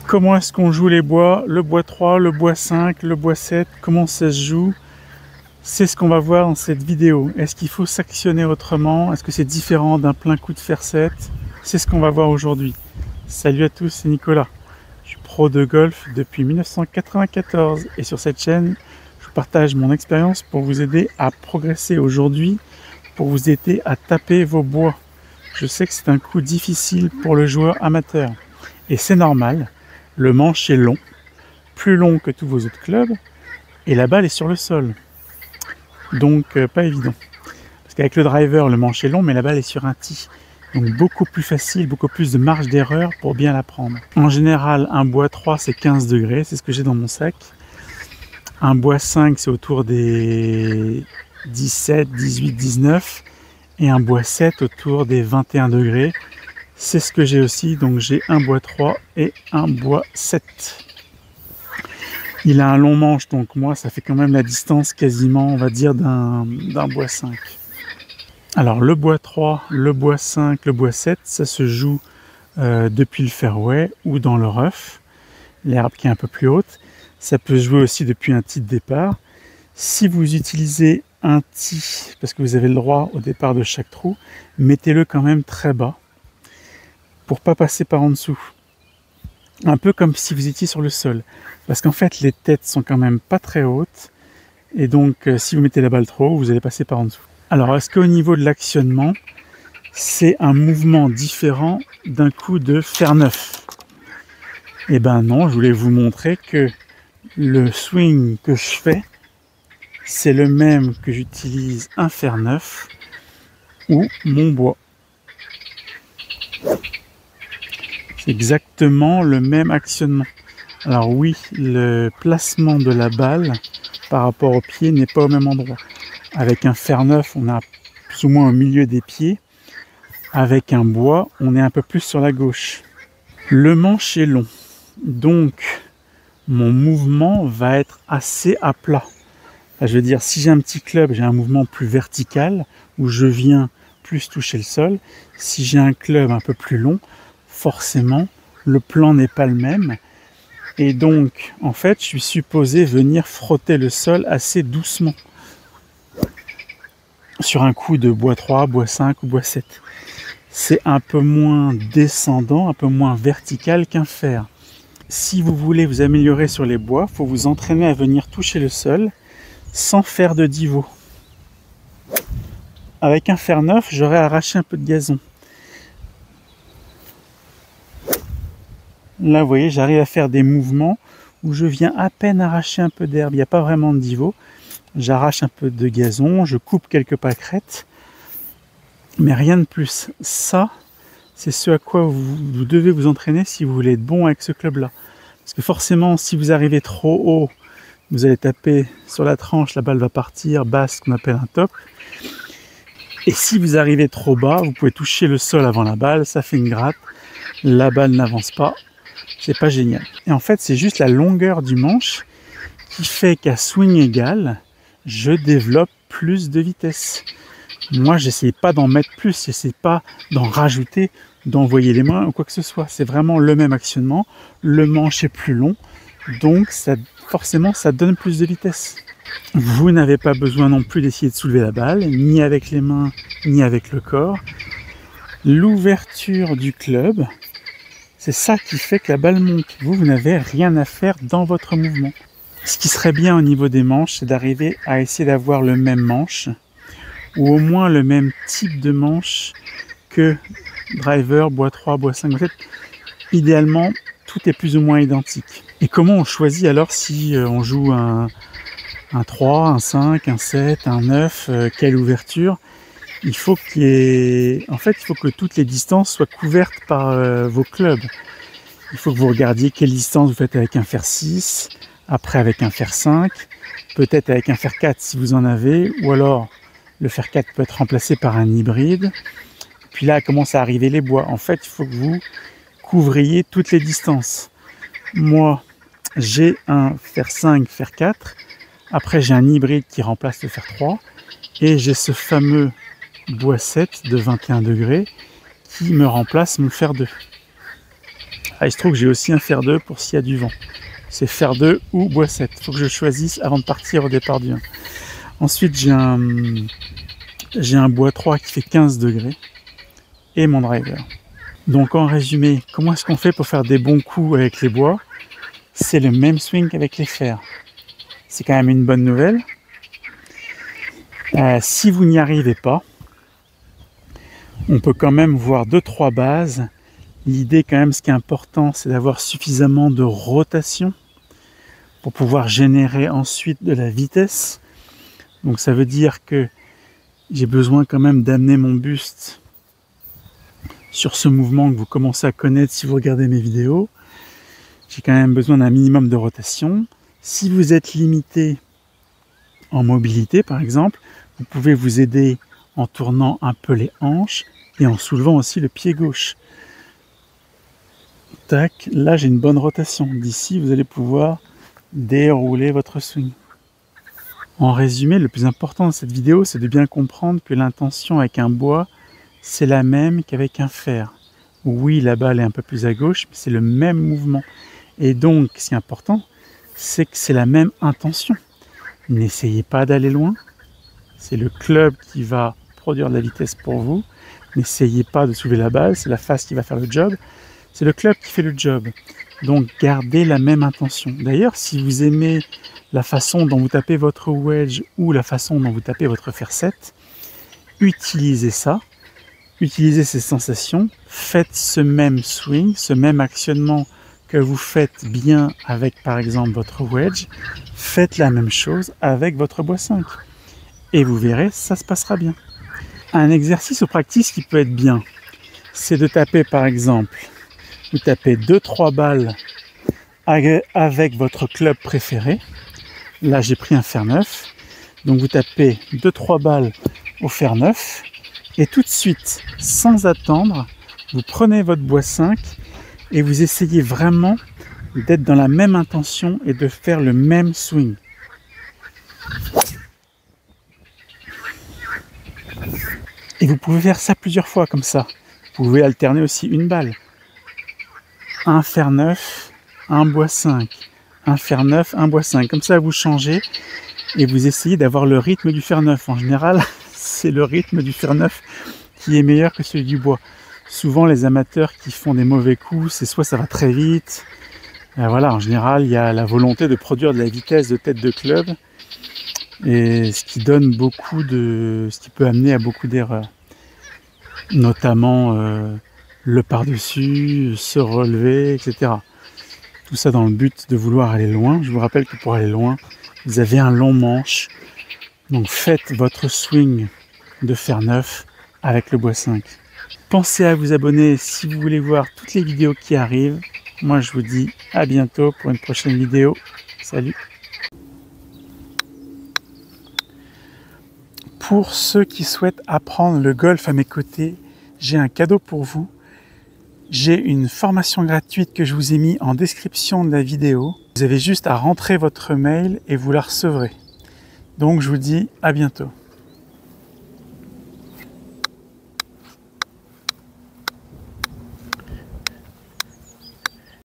Comment est-ce qu'on joue les bois? Le bois 3, le bois 5, le bois 7, comment ça se joue? C'est ce qu'on va voir dans cette vidéo. Est-ce qu'il faut s'actionner autrement? Est-ce que c'est différent d'un plein coup de fer 7? C'est ce qu'on va voir aujourd'hui. Salut à tous, c'est Nicolas. Je suis pro de golf depuis 1994 et sur cette chaîne, je partage mon expérience pour vous aider à progresser aujourd'hui, pour vous aider à taper vos bois. Je sais que c'est un coup difficile pour le joueur amateur et c'est normal. Le manche est long, plus long que tous vos autres clubs et la balle est sur le sol. Donc pas évident. Parce qu'avec le driver, le manche est long mais la balle est sur un tee. Donc beaucoup plus facile, beaucoup plus de marge d'erreur pour bien la prendre. En général, un bois 3 c'est 15 degrés, c'est ce que j'ai dans mon sac. Un bois 5 c'est autour des 17, 18, 19. Et un bois 7 autour des 21 degrés. C'est ce que j'ai aussi, donc j'ai un bois 3 et un bois 7. Il a un long manche, donc moi ça fait quand même la distance quasiment, on va dire, d'un bois 5. Alors le bois 3, le bois 5, le bois 7, ça se joue depuis le fairway ou dans le rough, l'herbe qui est un peu plus haute. Ça peut se jouer aussi depuis un tee de départ. Si vous utilisez un tee, parce que vous avez le droit au départ de chaque trou, mettez-le quand même très bas pour pas passer par en dessous. Un peu comme si vous étiez sur le sol. Parce qu'en fait, les têtes sont quand même pas très hautes. Et donc, si vous mettez la balle trop haut, vous allez passer par en dessous. Alors, est-ce qu'au niveau de l'actionnement, c'est un mouvement différent d'un coup de fer neuf? Eh ben non, je voulais vous montrer que le swing que je fais, c'est le même que j'utilise un fer neuf ou mon bois. C'est exactement le même actionnement. Alors oui, le placement de la balle par rapport au pied n'est pas au même endroit. Avec un fer neuf, on a plus ou moins au milieu des pieds. Avec un bois, on est un peu plus sur la gauche. Le manche est long, donc mon mouvement va être assez à plat. Je veux dire, si j'ai un petit club, j'ai un mouvement plus vertical, où je viens plus toucher le sol. Si j'ai un club un peu plus long, forcément, le plan n'est pas le même. Et donc, en fait, je suis supposé venir frotter le sol assez doucement. Sur un coup de bois 3, bois 5 ou bois 7. C'est un peu moins descendant, un peu moins vertical qu'un fer. Si vous voulez vous améliorer sur les bois, il faut vous entraîner à venir toucher le sol sans faire de divot. Avec un fer neuf, j'aurais arraché un peu de gazon. Là, vous voyez, j'arrive à faire des mouvements où je viens à peine arracher un peu d'herbe. Il n'y a pas vraiment de divot. J'arrache un peu de gazon, je coupe quelques pâquerettes, mais rien de plus. Ça, c'est ce à quoi vous devez vous entraîner si vous voulez être bon avec ce club-là. Parce que forcément, si vous arrivez trop haut, vous allez taper sur la tranche, la balle va partir, basse, ce qu'on appelle un top. Et si vous arrivez trop bas, vous pouvez toucher le sol avant la balle, ça fait une gratte, la balle n'avance pas, c'est pas génial. Et en fait, c'est juste la longueur du manche qui fait qu'à swing égal, je développe plus de vitesse. Moi, j'essaie pas d'en mettre plus, j'essaie pas d'en rajouter, d'envoyer les mains ou quoi que ce soit. C'est vraiment le même actionnement, le manche est plus long, donc forcément, ça donne plus de vitesse. Vous n'avez pas besoin non plus d'essayer de soulever la balle, ni avec les mains, ni avec le corps. L'ouverture du club, c'est ça qui fait que la balle monte. Vous n'avez rien à faire dans votre mouvement. Ce qui serait bien au niveau des manches, c'est d'arriver à essayer d'avoir le même manche, ou au moins le même type de manche que driver, bois 3, bois 5, bois 7. Idéalement, tout est plus ou moins identique. Et comment on choisit alors si on joue un 3, un 5, un 7, un 9, quelle ouverture? Il faut il faut que toutes les distances soient couvertes par vos clubs. Il faut que vous regardiez quelle distance vous faites avec un fer 6, après avec un fer 5, peut-être avec un fer 4 si vous en avez, ou alors le fer 4 peut être remplacé par un hybride. Puis là commencent à arriver les bois. En fait, il faut que vous couvriez toutes les distances. Moi, j'ai un fer 5, fer 4, après j'ai un hybride qui remplace le fer 3, et j'ai ce fameux bois 7 de 21 degrés qui me remplace mon fer 2. Ah, il se trouve que j'ai aussi un fer 2 pour s'il y a du vent. C'est fer 2 ou bois 7. Il faut que je choisisse avant de partir au départ du 1. Ensuite, j'ai un bois 3 qui fait 15 degrés et mon driver. Donc en résumé, comment est-ce qu'on fait pour faire des bons coups avec les bois? C'est le même swing qu'avec les fers. C'est quand même une bonne nouvelle. Si vous n'y arrivez pas, on peut quand même voir 2-3 bases. L'idée quand même, ce qui est important, c'est d'avoir suffisamment de rotation pour pouvoir générer ensuite de la vitesse. Donc ça veut dire que j'ai besoin quand même d'amener mon buste sur ce mouvement que vous commencez à connaître si vous regardez mes vidéos. J'ai quand même besoin d'un minimum de rotation. Si vous êtes limité en mobilité par exemple, vous pouvez vous aider en tournant un peu les hanches et en soulevant aussi le pied gauche. Tac, là j'ai une bonne rotation. D'ici vous allez pouvoir dérouler votre swing. En résumé, le plus important de cette vidéo, c'est de bien comprendre que l'intention avec un bois, c'est la même qu'avec un fer. Oui, la balle est un peu plus à gauche, mais c'est le même mouvement. Et donc, ce qui est important, c'est que c'est la même intention. N'essayez pas d'aller loin. C'est le club qui va produire de la vitesse pour vous. N'essayez pas de soulever la balle, c'est la face qui va faire le job. C'est le club qui fait le job. Donc, gardez la même intention. D'ailleurs, si vous aimez la façon dont vous tapez votre wedge ou la façon dont vous tapez votre fer 7, utilisez ça. Utilisez ces sensations. Faites ce même swing, ce même actionnement que vous faites bien avec par exemple votre wedge, faites la même chose avec votre bois 5. Et vous verrez, ça se passera bien. Un exercice au practice qui peut être bien, c'est de taper par exemple, vous tapez 2-3 balles avec votre club préféré. Là j'ai pris un fer 9, donc vous tapez 2-3 balles au fer 9, et tout de suite, sans attendre, vous prenez votre bois 5, et vous essayez vraiment d'être dans la même intention et de faire le même swing. Et vous pouvez faire ça plusieurs fois comme ça. Vous pouvez alterner aussi une balle. Un fer 9, un bois 5. Un fer 9, un bois 5. Comme ça, vous changez et vous essayez d'avoir le rythme du fer 9. En général, c'est le rythme du fer 9 qui est meilleur que celui du bois. Souvent, les amateurs qui font des mauvais coups, c'est soit ça va très vite. Voilà, en général, il y a la volonté de produire de la vitesse de tête de club, et ce qui donne ce qui peut amener à beaucoup d'erreurs, notamment le par-dessus, se relever, etc. Tout ça dans le but de vouloir aller loin. Je vous rappelle que pour aller loin, vous avez un long manche. Donc faites votre swing de fer 9 avec le bois 5. Pensez à vous abonner si vous voulez voir toutes les vidéos qui arrivent. Moi, je vous dis à bientôt pour une prochaine vidéo. Salut! Pour ceux qui souhaitent apprendre le golf à mes côtés, j'ai un cadeau pour vous. J'ai une formation gratuite que je vous ai mis en description de la vidéo. Vous avez juste à rentrer votre mail et vous la recevrez. Donc, je vous dis à bientôt.